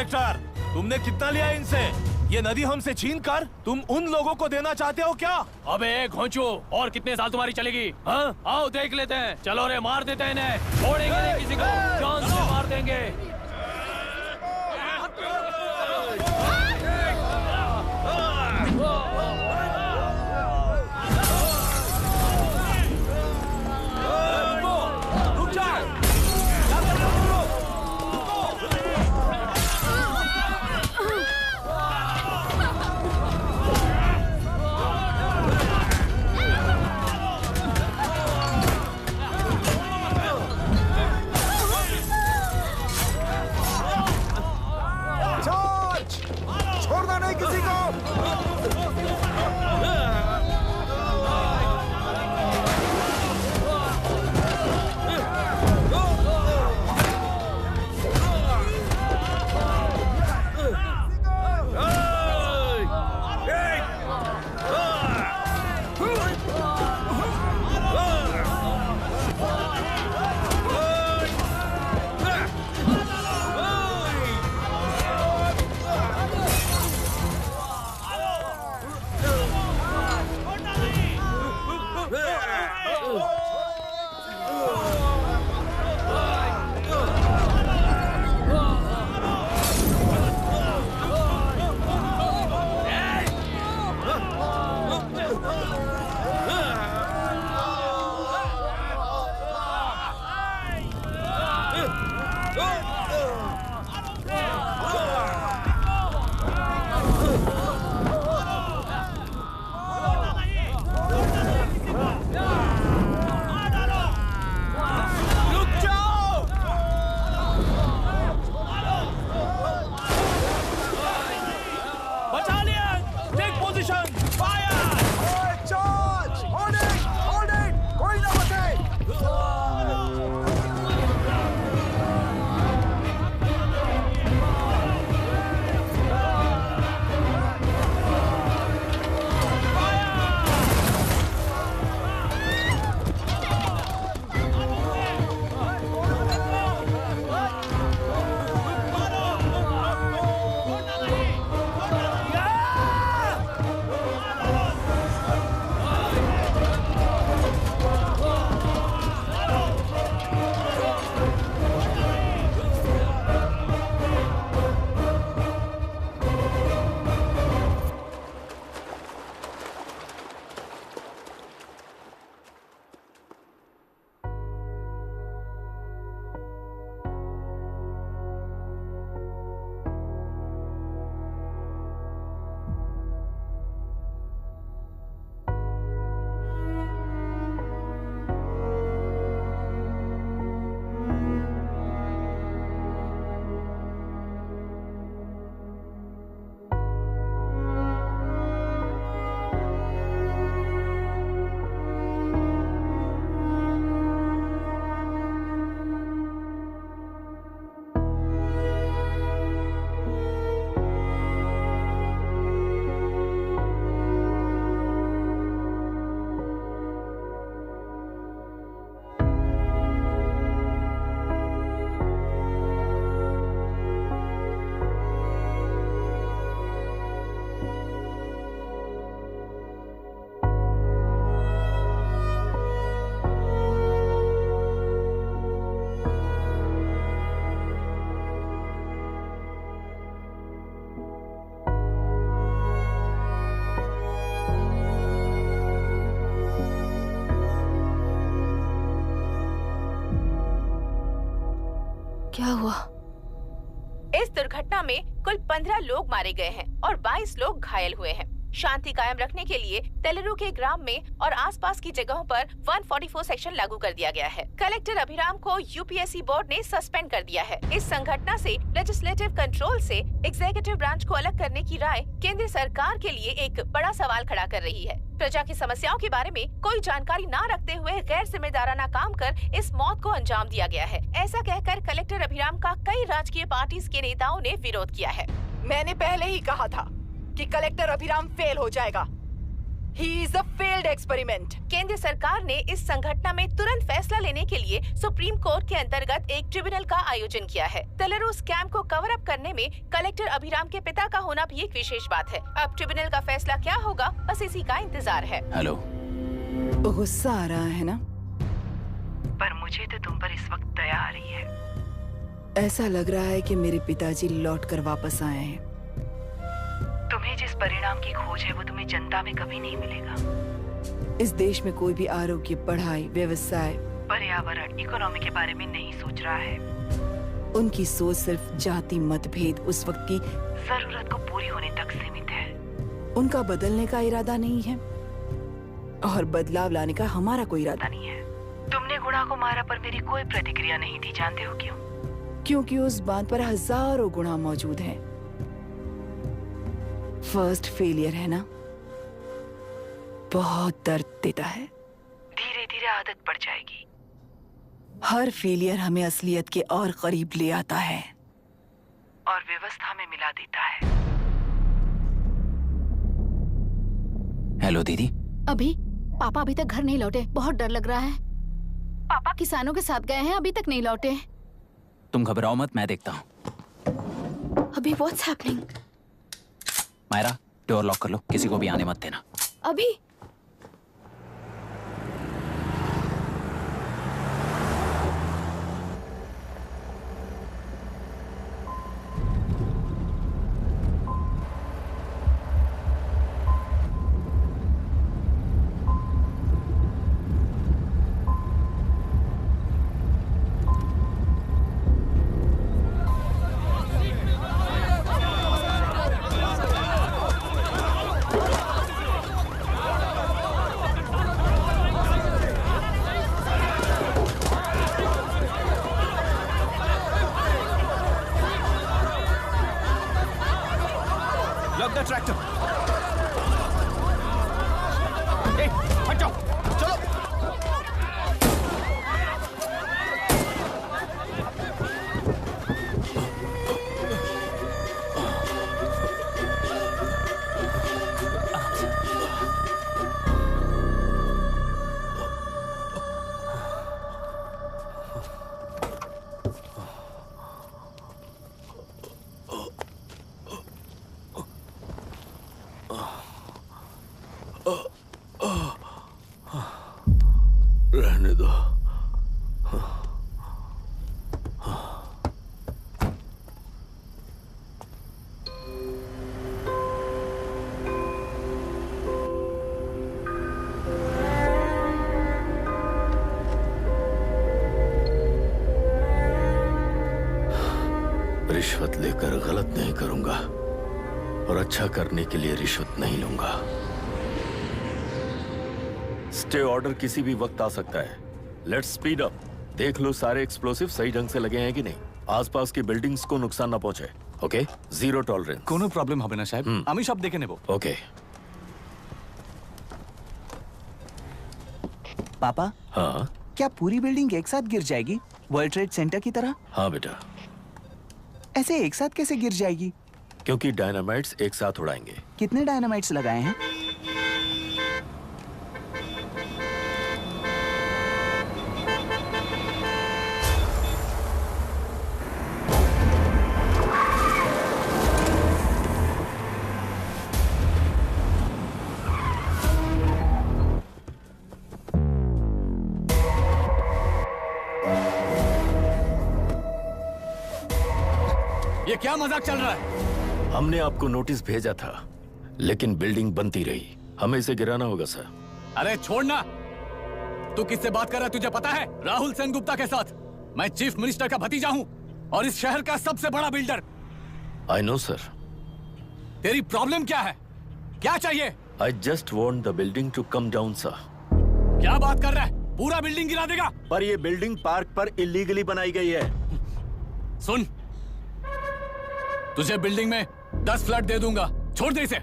Collector, तुमने कितना लिया इनसे? ये नदी हमसे छीन कर तुम उन लोगों को देना चाहते हो क्या? अबे घोंचू, और कितने साल तुम्हारी चलेगी? हाँ, आओ देख लेते हैं। चलो रे, मार देते हैं इन्हें। छोड़ेंगे नहीं किसी को, जान से मार देंगे। क्या हुआ? इस दुर्घटना में कुल 15 लोग मारे गए हैं और 22 लोग घायल हुए हैं। शांति कायम रखने के लिए तेलुरु के ग्राम में और आसपास की जगहों पर 144 सेक्शन लागू कर दिया गया है। कलेक्टर अभिराम को यूपीएससी बोर्ड ने सस्पेंड कर दिया है। इस संघटना से लेजिस्लेटिव कंट्रोल से एग्जीक्यूटिव ब्रांच को अलग करने की राय केंद्र सरकार के लिए एक बड़ा सवाल खड़ा कर रही है। प्रजा की समस्याओं के बारे में कोई जानकारी न रखते हुए गैर जिम्मेदाराना काम कर इस मौत को अंजाम दिया गया है। ऐसा कहकर कलेक्टर अभिराम का कई राजकीय पार्टी के नेताओं ने विरोध किया है। मैंने पहले ही कहा था कि कलेक्टर अभिराम फेल हो जाएगा। He is a failed experiment. केंद्र सरकार ने इस संघटना में तुरंत फैसला लेने के लिए सुप्रीम कोर्ट के अंतर्गत एक ट्रिब्यूनल का आयोजन किया है। तेलुरु स्कैम को कवर अप करने में कलेक्टर अभिराम के पिता का होना भी एक विशेष बात है। अब ट्रिब्यूनल का फैसला क्या होगा, बस इसी का इंतजार है। हेलो। गुस्सा आ रहा है ना? पर मुझे तो तुम पर इस वक्त दया आ रही है। ऐसा लग रहा है कि मेरे पिताजी लौट कर वापस आए हैं। तुम्हें जिस परिणाम की खोज है वो तुम्हें जनता में कभी नहीं मिलेगा। इस देश में कोई भी आरोग्य, पढ़ाई, व्यवसाय, पर्यावरण, इकोनॉमी के बारे में नहीं सोच रहा है। उनकी सोच सिर्फ जाति मतभेद उस वक्त की जरूरत को पूरी होने तक सीमित है। उनका बदलने का इरादा नहीं है और बदलाव लाने का हमारा कोई इरादा नहीं है। तुमने गुणा को मारा पर मेरी कोई प्रतिक्रिया नहीं थी, जानते हो क्यों? क्योंकि उस बात पर हजारों गुणा मौजूद हैं। फर्स्ट फेलियर है ना, बहुत दर्द देता है। धीरे धीरे आदत पड़ जाएगी। हर फेलियर हमें असलियत के और करीब ले आता है और व्यवस्था में मिला देता है। हेलो दीदी। अभी पापा अभी तक घर नहीं लौटे, बहुत डर लग रहा है। पापा किसानों के साथ गए हैं, अभी तक नहीं लौटे। तुम घबराओ मत, मैं देखता हूँ। अभी what's happening? Myra, door lock कर लो, किसी को भी आने मत देना। अभी ट्रैक्टर। हट जाओ, चलो। रहने दो। रिश्वत लेकर गलत नहीं करूंगा और अच्छा करने के लिए रिश्वत नहीं लूंगा। स्टे ऑर्डर किसी भी वक्त आ सकता है। Let's speed up. देख लो सारे एक्सप्लोसिव सही ढंग से लगे हैं कि नहीं। आसपास की बिल्डिंग्स को नुकसान ना पहुंचे। Okay, zero tolerance. কোনো প্রবলেম হবে না সাহেব, আমি সব দেখে নেব। ओके। पापा, हाँ क्या पूरी बिल्डिंग एक साथ गिर जाएगी, वर्ल्ड ट्रेड सेंटर की तरह? हाँ बेटा, ऐसे एक साथ कैसे गिर जाएगी? क्योंकि डायनामाइट्स एक साथ उड़ाएंगे। कितने डायनामाइट्स लगाए हैं? ये क्या मजाक चल रहा है? हमने आपको नोटिस भेजा था, लेकिन बिल्डिंग बनती रही। हमें इसे गिराना होगा सर। अरे छोड़ना। तू किससे बात कर रहा है तुझे पता है? राहुल सेनगुप्ता के साथ। मैं चीफ मिनिस्टर का भतीजा हूँ और इस शहर का सबसे बड़ा बिल्डर। I know sir. तेरी प्रॉब्लम क्या है? क्या चाहिए? I just want the building to come down sir. क्या बात कर रहा है? पूरा बिल्डिंग गिरा देगा? पर ये बिल्डिंग पार्क पर इलीगली बनाई गई है। सुन, तुझे बिल्डिंग में 10 फ्लैट दे दूंगा, छोड़ दे इसे।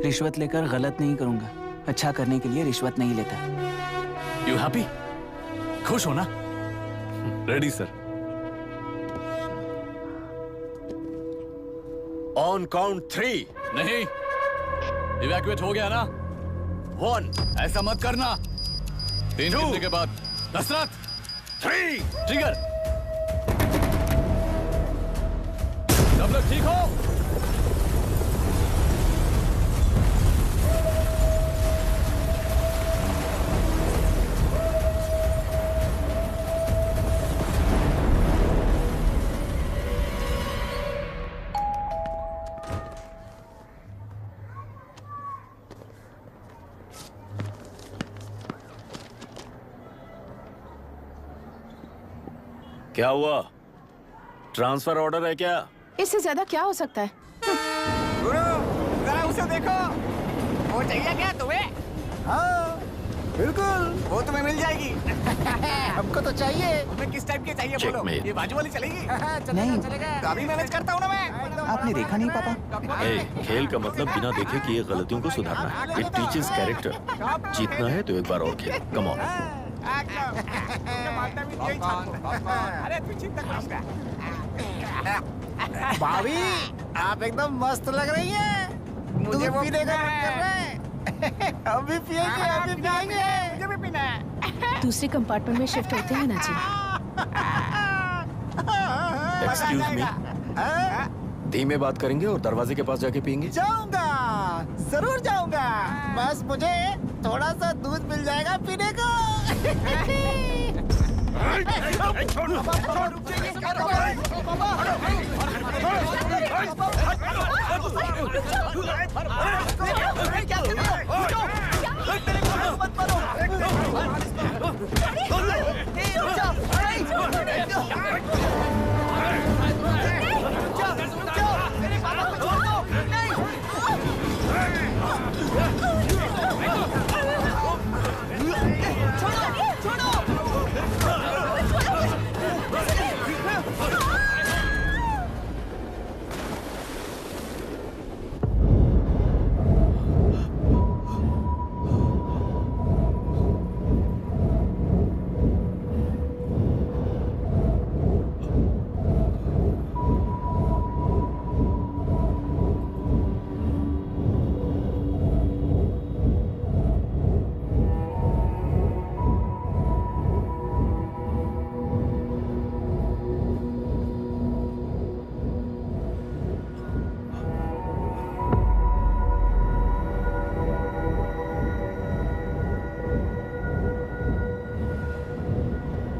रिश्वत लेकर गलत नहीं करूंगा, अच्छा करने के लिए रिश्वत नहीं लेता। You happy? खुश हो ना? Ready sir. On count 3. नहीं, इवैक्यूएट हो गया ना? 1. ऐसा मत करना। 3 गिनने के बाद दशरथ 3. ट्रिगर। सब लोग ठीक हो? क्या हुआ? ट्रांसफर ऑर्डर है क्या? इससे ज्यादा क्या हो सकता है? जरा उसे देखो, वो चाहिए क्या तुम्हें? हाँ, बिल्कुल, वो तुम्हें मिल जाएगी। हमको तो चाहिए। तुम्हें किस टाइप की चाहिए बोलो? Checkmate. ये बाजू वाली चलेगी? नहीं। तो अभी मैनेज करता हूँ ना मैं। आपने देखा नहीं पापा? ए, खेल का मतलब बिना देखे किए गलतियों को सुधारना है. It teaches character. जीतना है तो एक बार और खेल. Come on. अरे तू चिंता करूंगा। भाभी, आप एकदम मस्त लग रही हैं। मुझे वो पीने का मन कर रहा है। अभी पिएंगे, अभी पिएंगे। मुझे भी पीना है। दूसरे कंपार्टमेंट में शिफ्ट होते हैं ना जी। Excuse me. धीमे बात करेंगे और दरवाजे के पास जाके पिएंगे. जाऊंगा, जरूर जाऊंगा। बस मुझे थोड़ा सा दूध मिल जाएगा पीने को।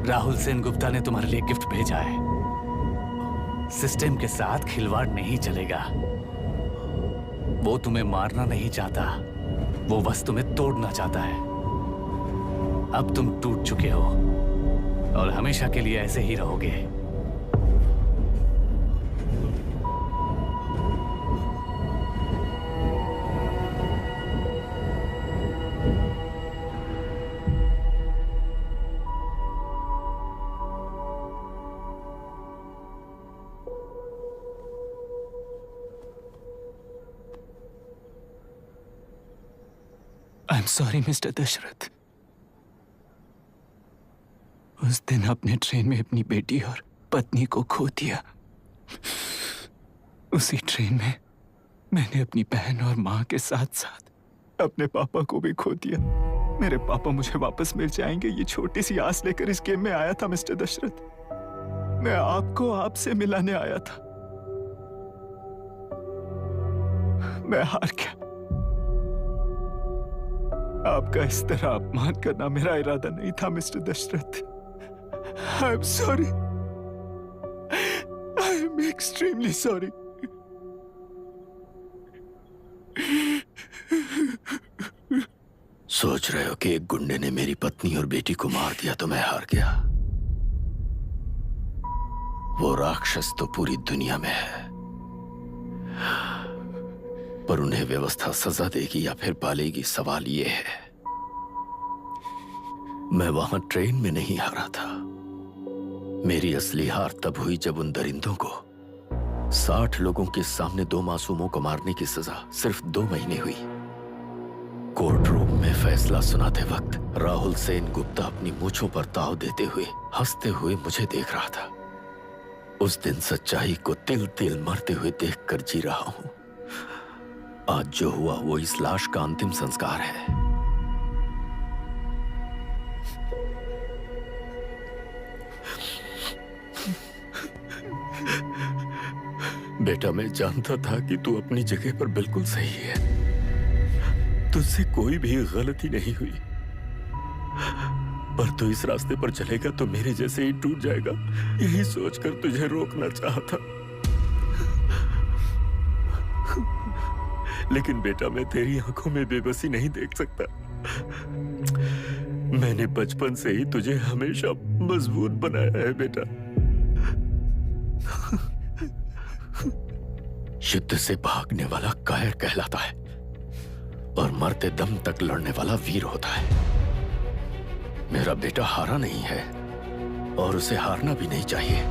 राहुल सेनगुप्ता ने तुम्हारे लिए गिफ्ट भेजा है। सिस्टम के साथ खिलवाड़ नहीं चलेगा। वो तुम्हें मारना नहीं चाहता, वो बस तुम्हें तोड़ना चाहता है। अब तुम टूट चुके हो और हमेशा के लिए ऐसे ही रहोगे। I'm sorry, mister Dasharath. उस दिन अपने ट्रेन में अपनी बेटी और पत्नी को खो दिया। उसी ट्रेन में मैंने अपनी बहन और माँ के साथ साथ अपने पापा को भी खो दिया। मेरे पापा मुझे वापस मिल जाएंगे, ये छोटी सी आस लेकर इस गेम में आया था मिस्टर दशरथ। मैं आपको आपसे मिलाने आया था। मैं हार गया। आपका इस तरह अपमान करना मेरा इरादा नहीं था mister Dasharath. I am sorry. I am extremely sorry. सोच रहे हो कि एक गुंडे ने मेरी पत्नी और बेटी को मार दिया तो मैं हार गया? वो राक्षस तो पूरी दुनिया में है, पर उन्हें व्यवस्था सजा देगी या फिर पालेगी, सवाल ये है। मैं वहां ट्रेन में नहीं हारा था। मेरी असली हार तब हुई जब उन दरिंदों को 60 लोगों के सामने 2 मासूमों को मारने की सजा सिर्फ 2 महीने हुई। कोर्ट रूम में फैसला सुनाते वक्त राहुल सेनगुप्ता अपनी मूंछों पर ताव देते हुए हंसते हुए मुझे देख रहा था। उस दिन सच्चाई को तिल तिल मरते हुए देखकर जी रहा हूं। आज जो हुआ वो इस लाश का अंतिम संस्कार है। बेटा, मैं जानता था कि तू अपनी जगह पर बिल्कुल सही है। तुझसे कोई भी गलती नहीं हुई, पर तू इस रास्ते पर चलेगा तो मेरे जैसे ही टूट जाएगा, यही सोचकर तुझे रोकना चाहता। लेकिन बेटा, मैं तेरी आंखों में बेबसी नहीं देख सकता। मैंने बचपन से ही तुझे हमेशा मजबूत बनाया है बेटा। युद्ध से भागने वाला कायर कहलाता है और मरते दम तक लड़ने वाला वीर होता है। मेरा बेटा हारा नहीं है और उसे हारना भी नहीं चाहिए।